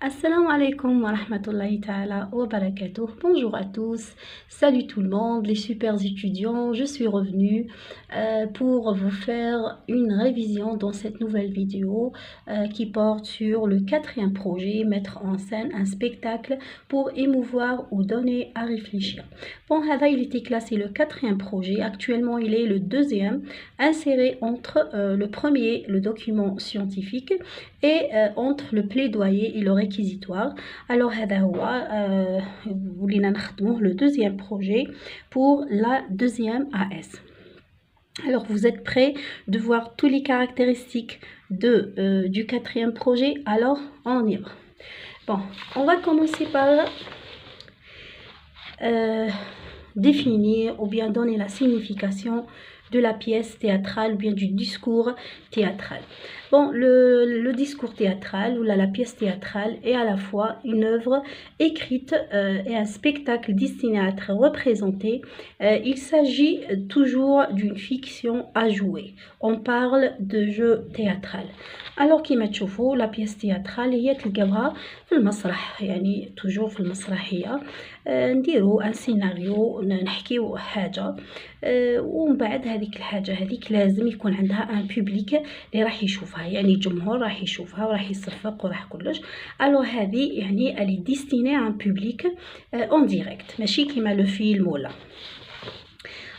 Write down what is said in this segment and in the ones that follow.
Assalamu alaikum wa rahmatullahi ta'ala wa barakatuh. Bonjour à tous, salut tout le monde, les super étudiants. Je suis revenue pour vous faire une révision dans cette nouvelle vidéo qui porte sur le quatrième projet, mettre en scène un spectacle pour émouvoir ou donner à réfléchir. Bon, il était classé le quatrième projet, actuellement il est le deuxième, inséré entre le premier, le document scientifique, et entre le plaidoyer et le réquisitoire. Alors le deuxième projet pour la deuxième AS. Alors vous êtes prêts de voir toutes les caractéristiques du quatrième projet? Alors on y va. Bon, on va commencer par définir ou bien donner la signification de la pièce théâtrale ou bien du discours théâtral. Bon, le discours théâtral ou la pièce théâtrale est à la fois une œuvre écrite et un spectacle destiné à être représenté. Il s'agit toujours d'une fiction à jouer. On parle de jeu théâtral. Alors كما تشوفوا la pièce théâtrale هي تلقاوها في المسرح، يعني toujours في المسرحية نديرو ان سيناريو، نحكيو حاجة ومن بعد هذيك الحاجة هذيك لازم يكون عندها ان بوبليك اللي راح يشوفها، يعني الجمهور راح يشوفها وراح يصفق وراح كلش. الو هذه يعني الي ديستيني ان بوبليك اون ديريكت، ماشي كيما لو فيلم ولا.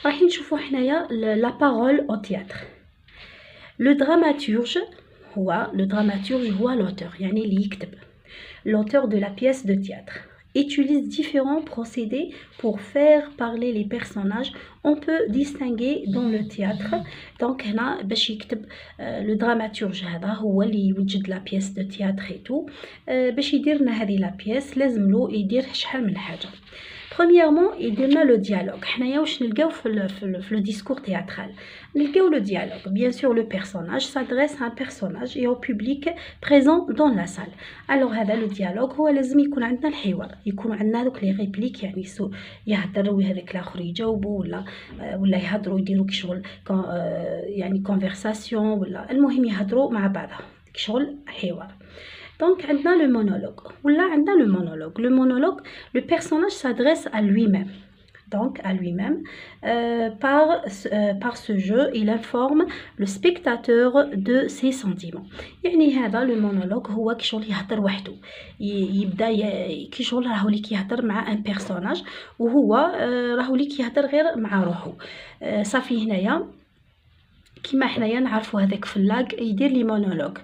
راح نشوفوا حنايا لا بارول او تياتر. لو دراماتورج هو l'auteur, يعني اللي يكتب. L'auteur de la pièce de théâtre utilise différents procédés pour faire parler les personnages. On peut distinguer dans le théâtre. Donc هنا باش يكتب le dramaturge هذا هو اللي يوجد la pièce de théâtre et tout. باش يدير لنا هذه la pièce لازم له يدير شحال من حاجة. Premièrement, il donne le dialogue. حنايا واش نلقاو في le discours théâtral. نلقاو le dialogue. Bien sûr, le personnage s'adresse à un personnage et au public présent dans la salle. Alors هذا le dialogue هو لازم يكون عندنا الحوار، يكون عندنا هذوك لي ريبليك، يعني يهضر وهذاك الاخر يجاوبوا ولا يهضروا يديروا كشغل يعني conversation، ولا المهم يهضروا مع بعضهم كشغل حوار. Donc, on a le monologue. Le monologue, le personnage s'adresse à lui-même. Donc, à lui-même, par ce jeu, il informe le spectateur de ses sentiments. يعني هذا le monologue هو كشغل يهضر وحده، يبدا كشغل راهو ليك يهضر مع ان بيرسوناج، وهو راهو ليك يهضر غير مع روحه. صافي هنايا كيما حنايا نعرفوا هذاك في اللاك يدير لي مونولوج،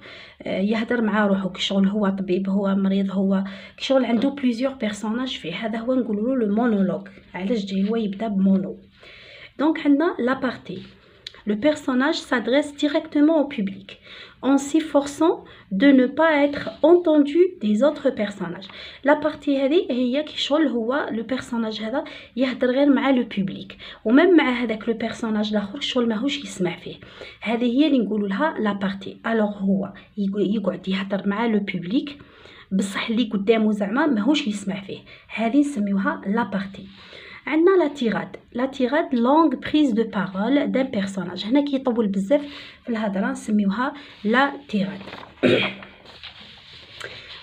يهدر مع روحو كشغل هو طبيب، هو مريض، هو كشغل عنده بليزيور بيرسوناج فيه. هذا هو نقولوا له المونولوج. علاش جاي هو يبدا بمونو؟ دونك عندنا لا بارتي. Le personnage s'adresse directement au public en s'efforçant de ne pas être entendu des autres personnages. La partie هذه هي كيشغل هو لو بيرسوناج هذا يهضر غير مع لو بوبليك، وميم مع هذاك لو بيرسوناج الاخر شغل ماهوش يسمع فيه. هذه هي اللي نقولوا لها لا بارتي. الوغ هو يقعد يهضر مع لو بوبليك بصح اللي قدامه زعما ماهوش يسمع فيه، هذه نسميوها لا بارتي. عندنا لا تيراد لونغ بريز دو بارول دان بيرسوناج. هنا كيطول بزاف في الهضره نسميوها لا تيراد.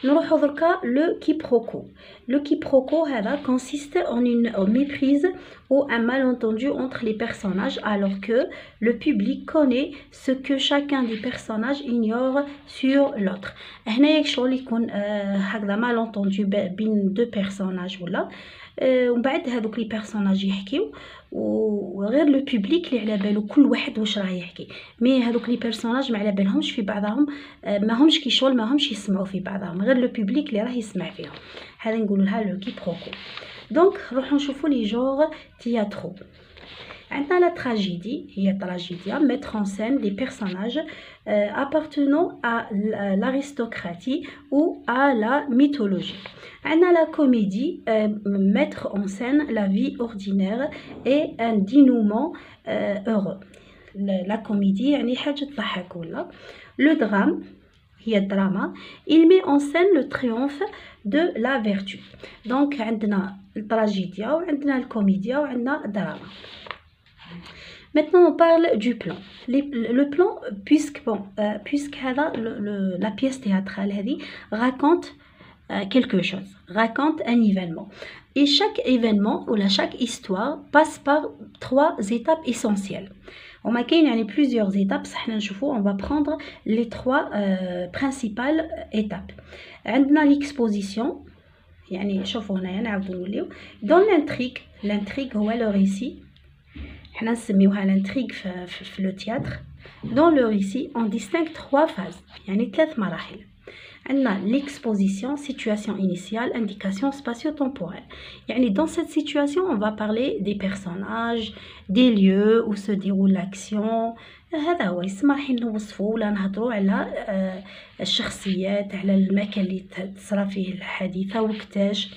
نروحو دركا لو كيبروكو. Le quiproquo consiste en une méprise ou un malentendu entre les personnages, alors que le public connaît ce que chacun des personnages ignore sur l'autre. هنا يكشغل يكون هكذا malentendu بين deux personnages ولا ومن بعد هذوك لي بيرسوناج يحكيو وغير لو بوبليك اللي على بالو كل واحد واش راه يحكي، مي هذوك لي بيرسوناج ما على بالهمش في بعضهم، ماهمش كيشغل ماهمش يسمعوا في بعضهم، غير لو بوبليك اللي راه يسمع فيهم. هذا نقولوا لها لو كيبروكو. دونك نروحو نشوفوا لي جور تياترو. عندنا لا تراجيدي، هي تراجيديا mettre en scène des personnages appartenant à l'aristocratie ou à la mythologie. عندنا la comédie mettre en scène la vie ordinaire et un dénouement heureux. La comédie يعني حاجة تضحك ولا. Le drame هي الدراما il met en scène le triomphe de la vertu. donc عندنا التراجيديا وعندنا الكوميديا وعندنا الدراما. Maintenant, on parle du plan. Le plan, puisque la pièce théâtrale raconte quelque chose, raconte un événement. Et chaque événement ou chaque histoire passe par 3 étapes essentielles. On a plusieurs étapes, on va prendre les 3 principales étapes. عندنا l'exposition, يعني شوفوا هنايا نعاودو نوليو. Dans l'intrigue هو le récit. حنا نسميوها l'intrigue في le théâtre. Dans le récit, on distingue 3 phases, يعني 3 مراحل. عندنا l'exposition, situation initiale, indication spatio-temporelle. يعني dans cette situation, on va parler des personnages, des lieux où se déroule l'action. هذا هو يسمى راح نوصفوا ولا نهضروا على الشخصيات، على المكان اللي تصرى فيه الحادثة وقتاش.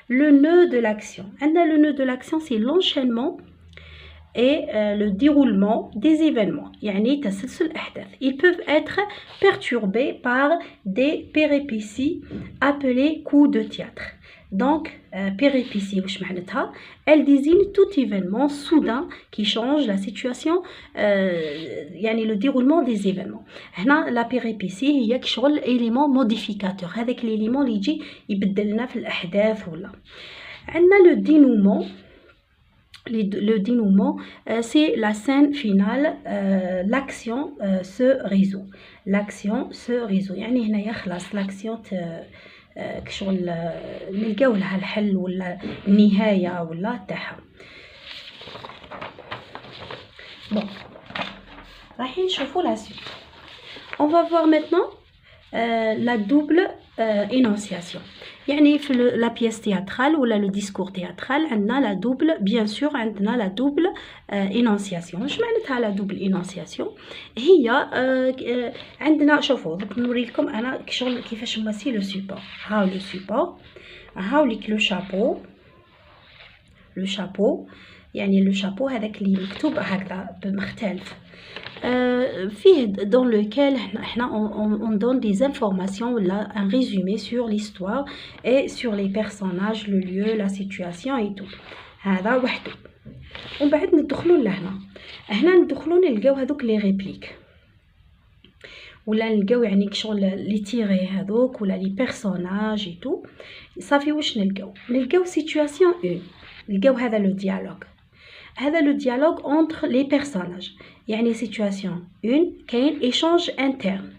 Le nœud de l'action. عندنا le nœud de l'action, c'est l'enchaînement et le déroulement des événements. يعني تسلسل الأحداث. Ils peuvent être perturbés par des péripéties appelées coups de théâtre. Donc, péripéties, واش معناتها؟ Elle désigne tout événement soudain qui change la situation, يعني le déroulement des événements. هنا la péripétie هي كشغل élément modificateur. هذاك l'élément اللي يجي يبدلنا في الأحداث ولا. عندنا le dénouement. Le dénouement, c'est la scène finale, l'action se résout. L'action se résout. يعني هنايا خلاص l'action كشغل نلقاو لها الحل ولا النهاية ولا تاعها. Bon, راح نشوفوا la suite. On va voir maintenant la double énonciation. يعني في la pièce théâtrale ou le discours théâtral عندنا la double, bien sûr عندنا la double énonciation. واش معناتها la double énonciation؟ هي عندنا شوفوا دوك نوري لكم انا شغل كيفاش نمثل لو سوبور. هاو لو سوبور، هاو ليك لو شابو. لو شابو يعني لو شابو هذاك اللي مكتوب هكذا بمختلف. فيه dans lequel on donne des informations là, un résumé sur l'histoire et sur les personnages, le lieu, la situation et tout. هذا وحده. ومن بعد ندخلوا لهنا. هنا ندخلوا نلقاو هذوك لي ريبليك ولا نلقاو يعني كشغل لي تيغي هذوك ولا لي بيرسوناج اي تو. صافي واش نلقاو سيتوياسيون 1. نلقاو هذا لو ديالوغ. هذا لو ديالوغ entre les personnages. يعني سيتوياسيون 1 كاين ايشانج انترن،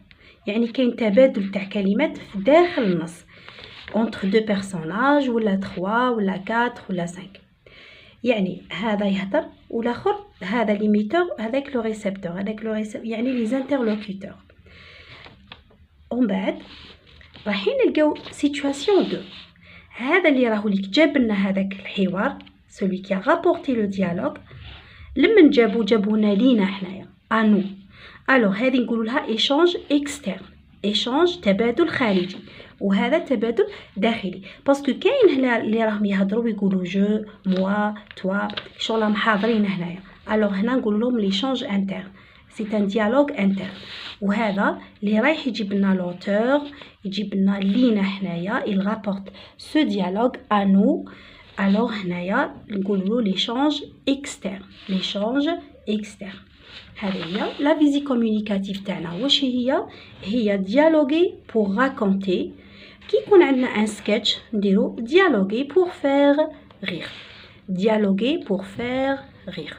يعني كاين تبادل تاع كلمات في داخل النص entre 2 personnages ولا 3 ولا 4 ولا 5. يعني هذا يهضر والاخر هذا ليميتور هذاك لو ريسبتور يعني لي انترلوكوتور. ومن بعد رايحين نلقاو سيتوياسيون 2. هذا اللي راهو ليك جاب لنا هذاك الحوار celui qui a rapporté le dialogue. لمن جابونا لينا حنايا انو. الوغ هذه نقولوا لها ايشانج اكسترن، ايشانج تبادل خارجي، وهذا تبادل داخلي باسكو كاين هنا اللي راهم يهضروا ويقولوا جو موا توا شغل راهم حاضرين هنايا. الوغ هنا نقول لهم ليشانج انترن، سي ان ديالوغ انترن، وهذا اللي رايح يجيب لنا لوتور يجيب لنا لينا حنايا il rapporte ce dialogue à nous. alors هنايا نقولوا ليشانج اكسترن، ليشانج اكسترن. هذه هي لا فيزي كومونيكاتيف تاعنا. واش هي ديالوغي بور راكونتي. كي يكون عندنا ان سكتش نديرو ديالوغي بور فير رير، ديالوغي بور فير رير.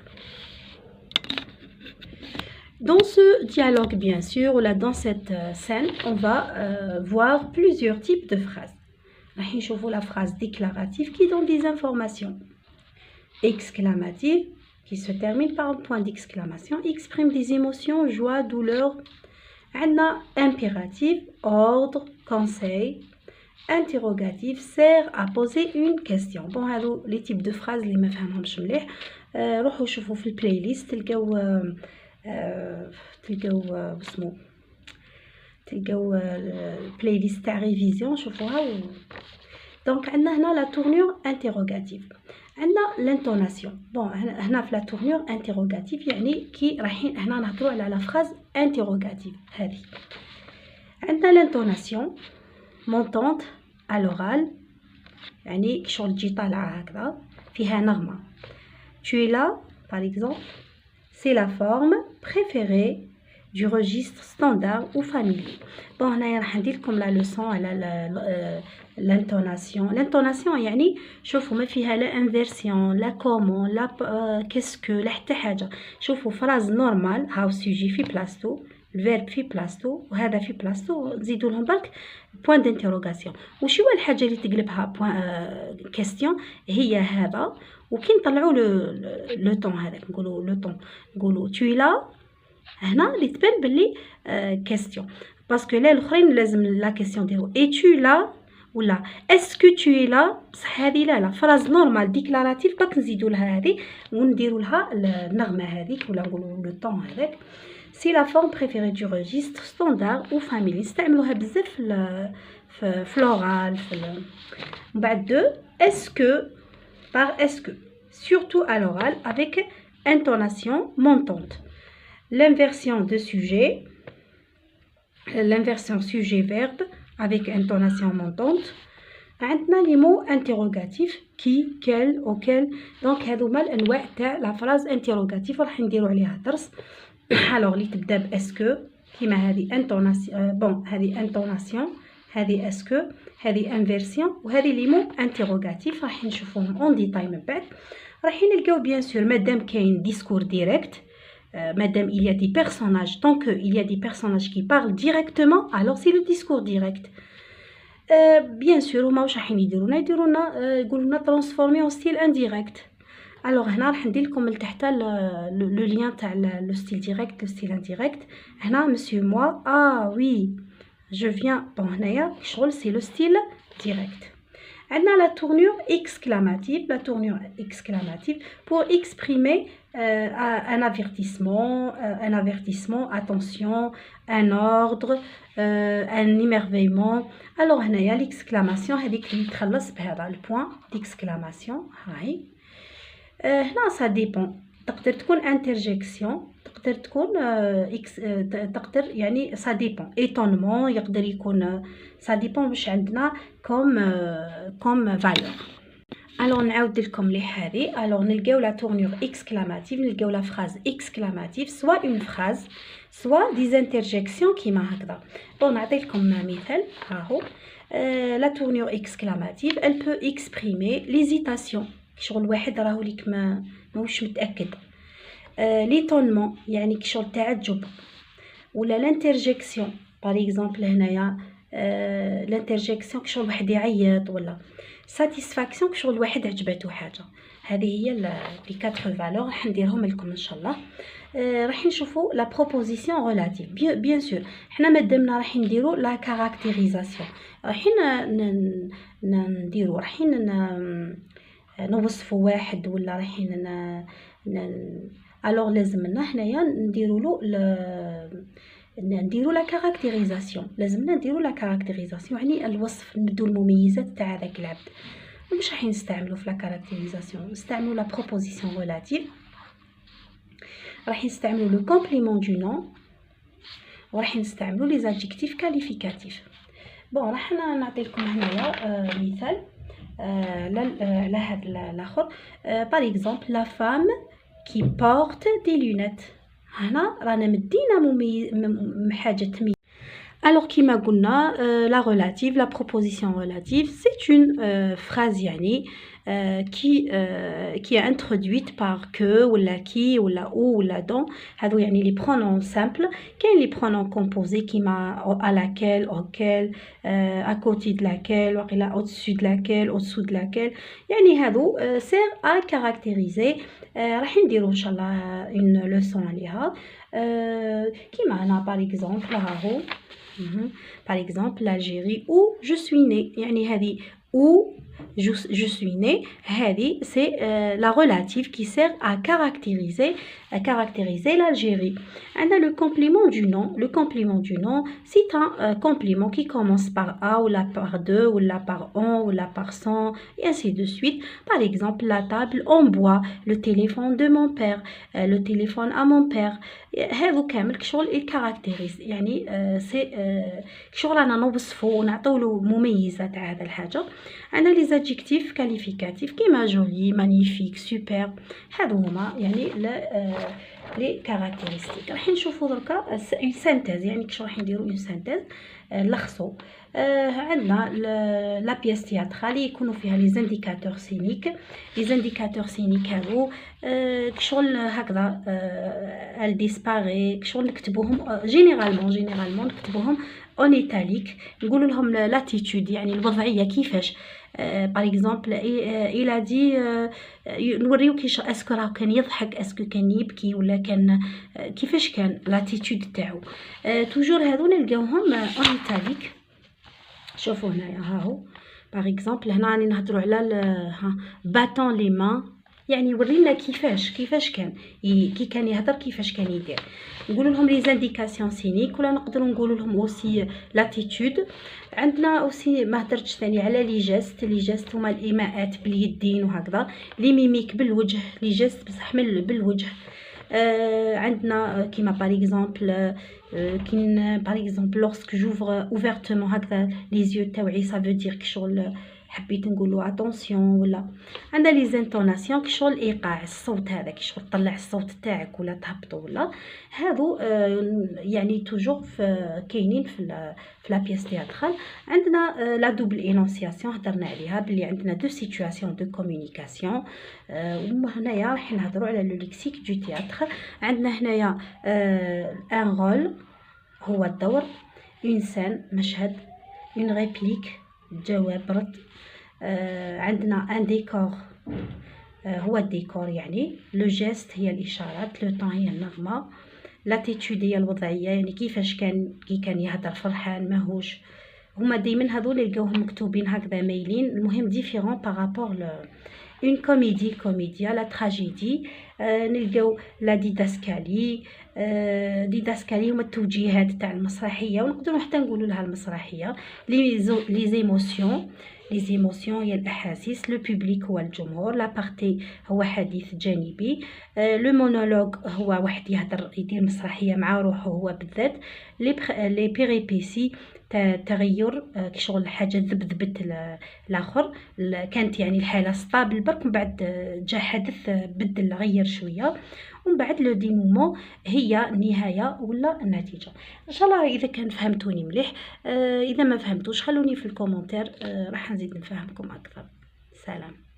Dans ce dialogue, bien sûr, ou là dans cette scène, on va voir plusieurs types de phrases. راح نشوفوا la phrase déclarative qui donne des informations, exclamative qui se termine par un point d'exclamation, exprime des émotions, joie, douleur. عندنا impératif, ordre, conseil. Interrogatif sert à poser une question. Bon, هادو les types de phrases اللي ما فهمهمش مليح روحوا شوفوا في البلاي ليست تلقاو اسمو تلقاو البلاي ليست تاع ريفيزيون شوفوها. دونك عندنا هنا لا تورنور انتيروغاتيف، عندنا لانتوناسيون. بون هنا في لا تورنور انتيروغاتيف يعني كي رايحين هنا نهضروا على لا فراز انتيروغاتيف. هذه عندنا لانتوناسيون مونطونت à l'oral يعني شغل تجي طالعه هكذا فيها نغمه. tu es là par exemple, c'est la forme préférée du registre standard ou familier. Bon هنايا راح ندير لكم لا لوسون على l'intonation يعني شوفوا ما فيها لا انفيرسيون لا كومون لا كيسكو لا حتى حاجه. شوفوا فراز نورمال هاو سوجي في بلاصتو الفيرب في بلاصتو وهذا في بلاصتو نزيدوا لهم برك بوين دانتيروغاسيون. وشو هو الحاجه اللي تقلبها بوين كيستيون هي هذا. وكي نطلعوا لو طون هذاك نقولوا لو طون نقولوا tu es là هنا اللي تبان باللي كيستيون باسكو لا الاخرين لازم لا كيستيون ديرو اي tu là ولا اسكو tu es là بصح هذه لا فراز نورمال ديكلاراتيف باك نزيدوا لها هذه ونديروا لها النغمه هذيك ولا نقولوا لو طون هذاك. سي لا فورم بريفيري دو ريجستر ستاندار او فاميلي نستعملوها بزاف في فلورال من بعد دو اسكو par est-ce que, surtout à l'oral, avec intonation montante. L'inversion de sujet, l'inversion sujet-verbe avec intonation montante. عندنا les mots interrogatifs qui, quel, auquel. Donc هذوما الأنواع تاع la phrase interrogative راح نديرو عليها درس. alors اللي تبدا ب est-ce que كيما هذه intonation هذه intonation هذه اسكو هذه انفيرسيون وهذه لي مو انتيروغاتيف راح نشوفوهم اون ديتاي من بعد. راح نلقاو بيان سور مادام كاين ديسكور ديريكت مادام il y a des personnages tant que il y a des personnages qui parlent directement alors c'est le discours direct. بيان سور هما واش راح يديروا لنا يقولوا لنا ترانسفورمي اون ستيل انديريكت. alors هنا راح ندير لكم لتحت لو لين تاع لو ستيل ديريكت لو ستيل انديريكت. هنا مسيو موا oui je viens bon هنايا شغل سي لو ستيل ديريكت. عندنا لا tournure exclamative la tournure exclamative pour exprimer un avertissement attention un ordre un émerveillement. alors هنايا l'exclamation هذيك اللي تخلص بهذا البوان d'exclamation هاي. هنا ça dépend تقدر تكون interjection تقدر تكون تقدر يعني ça dépend étonnement يقدر يكون ça dépend واش عندنا comme valeur. alors نعاود لكم لي هذه. alors نلقاو لا tournure exclamative نلقاو لا phrase exclamative soit une phrase soit des interjections كيما هكذا. bon نعطي لكم مثال ها هو. la tournure exclamative elle peut exprimer l'hésitation شغل واحد راهو ليك ماهوش متاكد. l'étonnement يعني كشغل تعجب ولا لانترجيكسيون باغ اكزومبل هنايا لانترجيكسيون كشغل واحد يعيط ولا ساتيسفاكسيون كشغل واحد عجبته حاجه. هذه هي لي 4 فالور راح نديرهم لكم ان شاء الله. راح نشوفوا لا بروبوزيسيون ريلاتيف بيان سور حنا مادامنا راح نديروا لا كاركتيريزاسيون راح نديروا راح نوصفوا واحد ولا رايحين الوغ لازمنا هنايا نديروا لا كاركتيريزاسيون. لازمنا نديروا لا كاركتيريزاسيون يعني الوصف نبدو المميزات تاع هذاك العبد. ومش راح نستعملوا في لا كاركتيريزاسيون نستعملوا لا بروبوزيسيون ريلاتيف. راح نستعملوا لو كومبليمون دو نون وراح نستعملوا لي زادجيكتيف كاليفيكاتيف. بون راح نعطي لكم هنايا مثال على هذا الاخر. باغ اكزومبل لا فام كي بورت دي لونيت. هنا رانا مدينا حاجه تمييز. alors كيما قلنا la relative la proposition relative c'est une phrase يعني qui est introduite par que ولا qui ولا ou ولا dont. هذو يعني les pronoms simples. كاين les pronoms composés كيما à laquelle auquel à côté de laquelle ولا au-dessus de laquelle au-dessous de laquelle. يعني هذو sert à caractériser. راح نديرو ان شاء الله une leçon عليها. كيما هنا par exemple ها هو par exemple l'Algérie où je suis né. يعني هذه où je suis né هذه c'est la relative qui sert à caractériser l'Algérie. عندنا le complément du nom. le complément du nom c'est un complément qui commence par a ou la par de ou la par on ou la par sans et ainsi de suite. par exemple la table en bois, le téléphone de mon père, le téléphone à mon père. هذو كامل كشغل الكاركتيريز يعني سي كشغل انا نوصفو ونعطيو له مميزات تاع هذا الحاجه. عندنا لي زادجيكتيف كاليفيكاتيف كيما جولي مانيفيك سوبر. هادو هما يعني لي كاركتيرستيك. راح نشوفوا دركا اون سانتيز، يعني كيش راح نديروا اون سانتيز نلخصوا. عندنا لا بيس تياترال يكونوا فيها لي زانديكاتور سينيك. لي زانديكاتور سينيك هادو كشغل هكذا ال ديسباري، كشغل نكتبوهم جينيرالمون نكتبوهم اون ايتاليك، نقولوا لهم لاتيتود يعني الوضعيه كيفاش. باغ اكزومبل الى دي نوريو كيش اسكو راه كان يضحك، اسكو كان يبكي، ولا كان كيفاش كان لاتيتود تاعو. توجور هادو نلقاوهم اون ايتاليك. شوفوا هنايا هاهو باغ اكزومبل هنا راني نهضروا على باتون لي مان، يعني يورينا كيفاش كان كي كان يهضر كيفاش كان يدير. نقولوا لهم لي زانديكاسيون سينيك، ولا نقدروا نقولوا لهم اوسي لاتيتود. عندنا اوسي ما هضرتش ثاني على لي جيست هما الايماءات باليدين وهكذا، لي ميميك بالوجه، لي جيست بصح بالوجه. عندنا كيما باغ اكزومبل كين باغ اكزومبل لورسك جوفر اوفرتمون هكذا لي زيو تاوعي سا فو دير كشغل حبيت نقولوا اتونسيون. ولا عندنا لي زانتوناسيون كشغل ايقاع الصوت، هذا كشغل طلع الصوت تاعك ولا تهبطوا. ولا هادو يعني توجور كاينين في لا بيس تياترال. عندنا لا دوبل انونسياسيون هضرنا عليها بلي عندنا دو سيتوياسيون دو كومونيكاسيون. وهنايا راح نهضروا على لو ليكسيك دو تياتر. عندنا هنايا ان رول هو الدور، اون سين مشهد، اون ريبليك جواب رد. عندنا ان ديكور هو الديكور يعني، لو جيست هي الاشارات، لو طون هي النغمه، لاتيتود هي الوضعيه يعني كيفاش كان كي كان يهضر فرحان ماهوش. هما دائما هذول نلقاوهم مكتوبين هكذا مايلين. المهم ديفيرون بارابور اون كوميديا لا تراجيدي. نلقاو لا ديداسكالي. ديداسكالي هما التوجيهات تاع المسرحيه، ونقدروا حتى نقولوا لها المسرحيه. لي زيموسيون هي الاحاسيس. لو بوبليك هو الجمهور. لا بارتي هو حديث جانبي. لو مونولوج هو واحد يدير مسرحيه مع روحه هو بالذات. لي بيريبيسي تغير كشغل حاجه ذبذبت الاخر، كانت يعني الحاله ستابل برك من بعد جا حدث بدل غير شويه، ومن بعد لو دينومون هي النهايه ولا النتيجه. ان شاء الله اذا كان فهمتوني مليح. اذا ما فهمتوش خلوني في الكومنتير، راح نزيد نفهمكم اكثر. سلام.